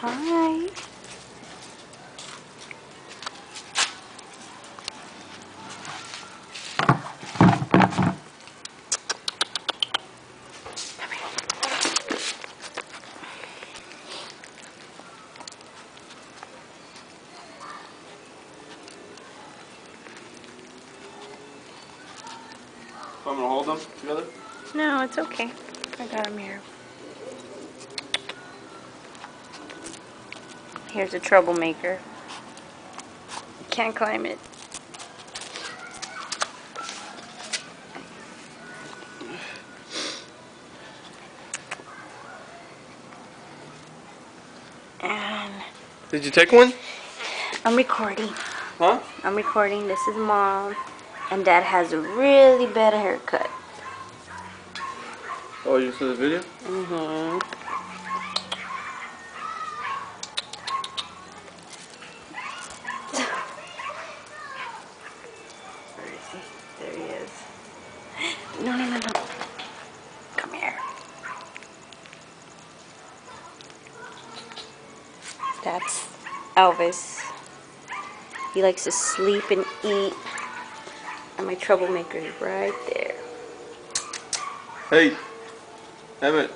Hi. I'm gonna hold them together? No, it's okay. I got him here. Here's a troublemaker. Can't climb it. And Did you take one? I'm recording. Huh? I'm recording. This is Mom. And Dad has a really bad haircut. Oh, you saw the video? Mm-hmm. Where is he? There he is. No, no, no, no. Come here. That's Elvis. He likes to sleep and eat. And my troublemaker is right there. Hey, Emmett.